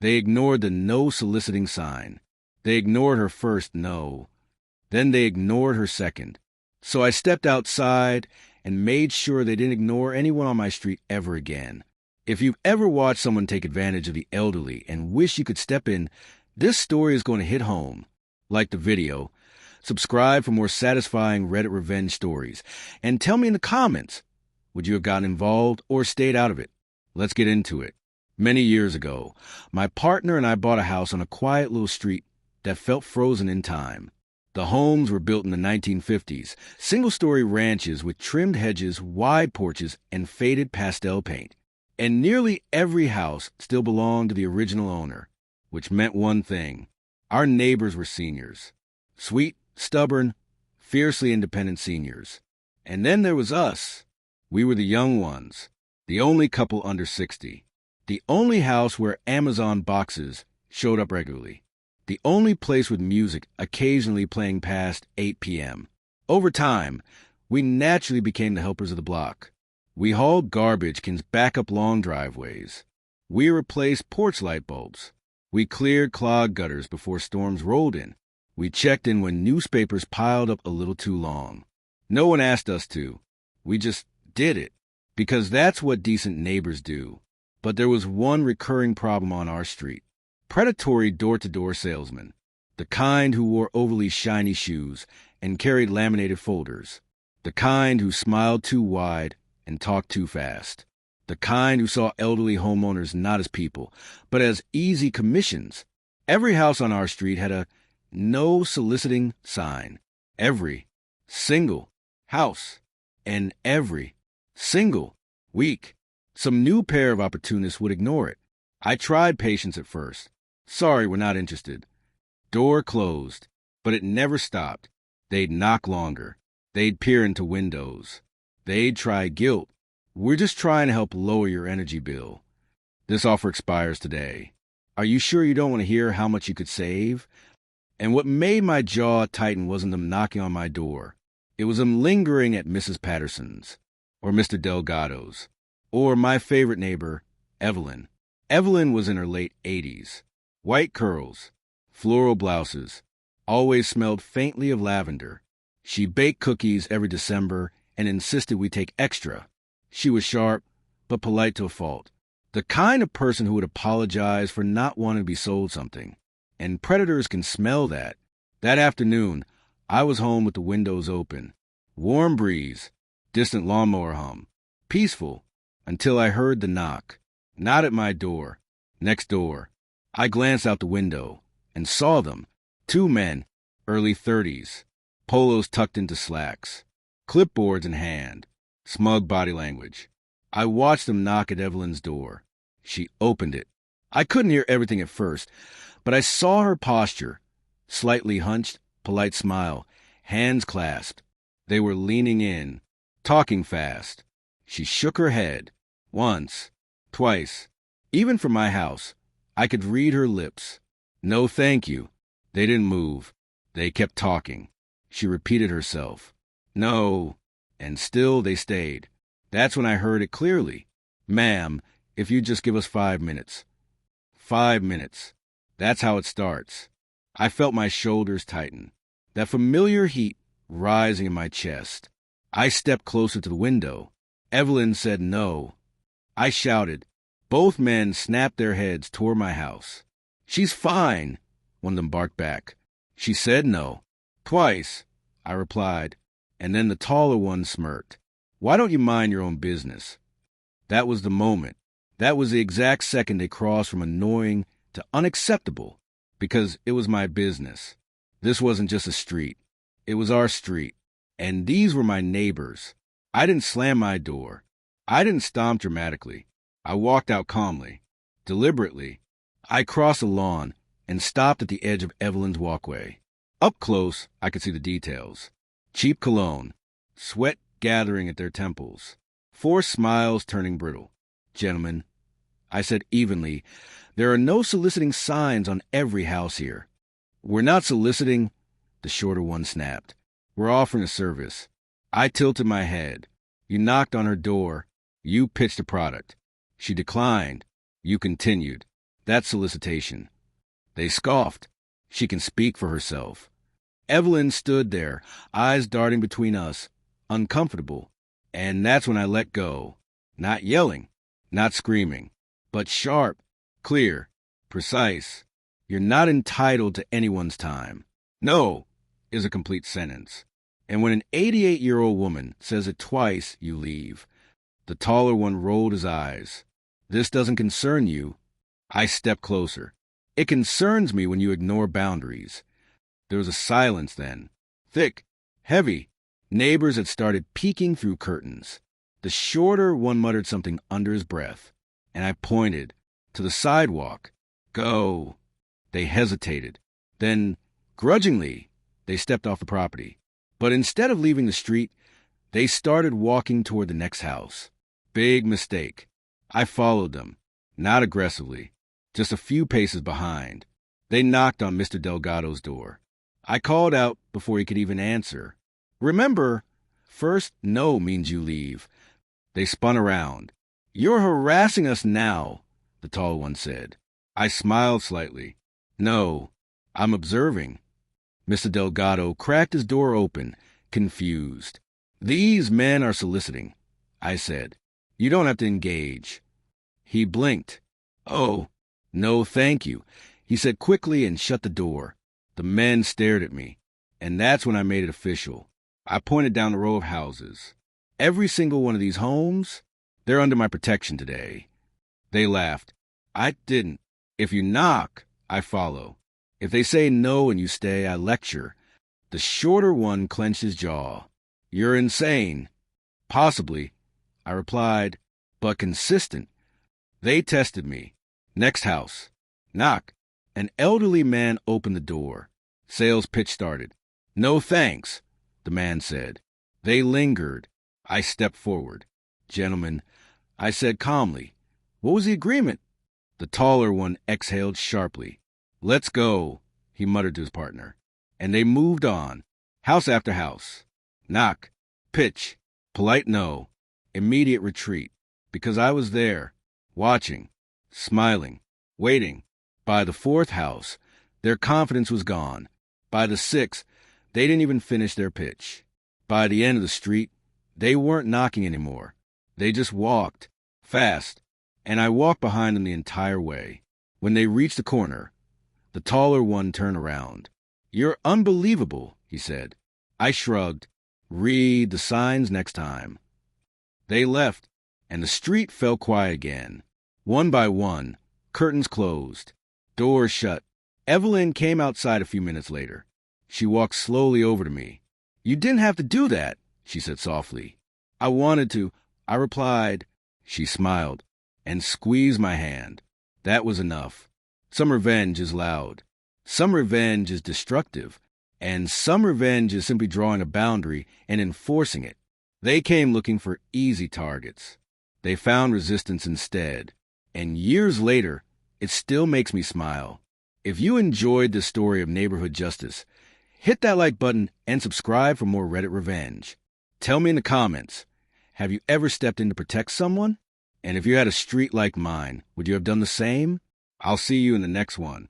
They ignored the no soliciting sign. They ignored her first no. Then they ignored her second. So I stepped outside and made sure they didn't ignore anyone on my street ever again. If you've ever watched someone take advantage of the elderly and wish you could step in, this story is going to hit home. Like the video, subscribe for more satisfying Reddit revenge stories, and tell me in the comments, would you have gotten involved or stayed out of it? Let's get into it. Many years ago, my partner and I bought a house on a quiet little street that felt frozen in time. The homes were built in the 1950s, single-story ranches with trimmed hedges, wide porches, and faded pastel paint. And nearly every house still belonged to the original owner, which meant one thing. Our neighbors were seniors. Sweet, stubborn, fiercely independent seniors. And then there was us. We were the young ones, the only couple under 60. The only house where Amazon boxes showed up regularly. The only place with music occasionally playing past 8 p.m. Over time, we naturally became the helpers of the block. We hauled garbage cans back up long driveways. We replaced porch light bulbs. We cleared clogged gutters before storms rolled in. We checked in when newspapers piled up a little too long. No one asked us to. We just did it, because that's what decent neighbors do. But there was one recurring problem on our street. Predatory door-to-door salesmen, the kind who wore overly shiny shoes and carried laminated folders, the kind who smiled too wide and talked too fast, the kind who saw elderly homeowners not as people, but as easy commissions. Every house on our street had a no soliciting sign. Every single house. And every single week, some new pair of opportunists would ignore it. I tried patience at first. Sorry, we're not interested. Door closed, but it never stopped. They'd knock longer. They'd peer into windows. They'd try guilt. We're just trying to help lower your energy bill. This offer expires today. Are you sure you don't want to hear how much you could save? And what made my jaw tighten wasn't them knocking on my door. It was them lingering at Mrs. Patterson's, or Mr. Delgado's, or my favorite neighbor, Evelyn. Evelyn was in her late 80s. White curls, floral blouses, always smelled faintly of lavender. She baked cookies every December and insisted we take extra. She was sharp, but polite to a fault. The kind of person who would apologize for not wanting to be sold something. And predators can smell that. That afternoon, I was home with the windows open. Warm breeze, distant lawnmower hum. Peaceful, until I heard the knock. Not at my door. Next door. I glanced out the window and saw them. 2 men, early 30s, polos tucked into slacks, clipboards in hand, smug body language. I watched them knock at Evelyn's door. She opened it. I couldn't hear everything at first, but I saw her posture. Slightly hunched, polite smile, hands clasped. They were leaning in, talking fast. She shook her head. Once, twice. Even from my house, I could read her lips. No, thank you. They didn't move. They kept talking. She repeated herself. No. And still they stayed. That's when I heard it clearly. Ma'am, if you'd just give us 5 minutes. 5 minutes. That's how it starts. I felt my shoulders tighten. That familiar heat rising in my chest. I stepped closer to the window. Evelyn said no. I shouted. Both men snapped their heads toward my house. She's fine, one of them barked back. She said no. Twice, I replied, and then the taller one smirked. Why don't you mind your own business? That was the moment. That was the exact second they crossed from annoying to unacceptable, because it was my business. This wasn't just a street. It was our street, and these were my neighbors. I didn't slam my door. I didn't stomp dramatically. I walked out calmly, deliberately. I crossed the lawn and stopped at the edge of Evelyn's walkway. Up close, I could see the details. Cheap cologne, sweat gathering at their temples, forced smiles turning brittle. Gentlemen, I said evenly, there are no soliciting signs on every house here. We're not soliciting, the shorter one snapped. We're offering a service. I tilted my head. You knocked on her door. You pitched a product. She declined. You continued. That's solicitation. They scoffed. She can speak for herself. Evelyn stood there, eyes darting between us, uncomfortable. And that's when I let go. Not yelling, not screaming, but sharp, clear, precise. You're not entitled to anyone's time. No is a complete sentence. And when an 88-year-old woman says it twice, you leave. The taller one rolled his eyes. This doesn't concern you. I stepped closer. It concerns me when you ignore boundaries. There was a silence then. Thick, heavy. Neighbors had started peeking through curtains. The shorter one muttered something under his breath, and I pointed to the sidewalk. Go. They hesitated. Then, grudgingly, they stepped off the property. But instead of leaving the street, they started walking toward the next house. Big mistake. I followed them, not aggressively, just a few paces behind. They knocked on Mr. Delgado's door. I called out before he could even answer. Remember, first no means you leave. They spun around. You're harassing us now, the tall one said. I smiled slightly. No, I'm observing. Mr. Delgado cracked his door open, confused. These men are soliciting, I said. You don't have to engage. He blinked. Oh, no thank you, he said quickly and shut the door. The men stared at me, and that's when I made it official. I pointed down the row of houses. Every single one of these homes, they're under my protection today. They laughed. I didn't. If you knock, I follow. If they say no and you stay, I lecture. The shorter one clenched his jaw. You're insane. Possibly, I replied, but consistent. They tested me. Next house. Knock. An elderly man opened the door. Sales pitch started. No thanks, the man said. They lingered. I stepped forward. Gentlemen, I said calmly, what was the agreement? The taller one exhaled sharply. Let's go, he muttered to his partner. And they moved on, house after house. Knock, pitch, polite no, immediate retreat, because I was there, watching, smiling, waiting. By the fourth house, their confidence was gone. By the sixth, they didn't even finish their pitch. By the end of the street, they weren't knocking anymore. They just walked, fast, and I walked behind them the entire way. When they reached the corner, the taller one turned around. You're unbelievable, he said. I shrugged. Read the signs next time. They left, and the street fell quiet again. One by one, curtains closed, doors shut. Evelyn came outside a few minutes later. She walked slowly over to me. You didn't have to do that, she said softly. I wanted to, I replied. She smiled and squeezed my hand. That was enough. Some revenge is loud. Some revenge is destructive. And some revenge is simply drawing a boundary and enforcing it. They came looking for easy targets. They found resistance instead. And years later, it still makes me smile. If you enjoyed this story of neighborhood justice, hit that like button and subscribe for more Reddit revenge. Tell me in the comments, have you ever stepped in to protect someone? And if you had a street like mine, would you have done the same? I'll see you in the next one.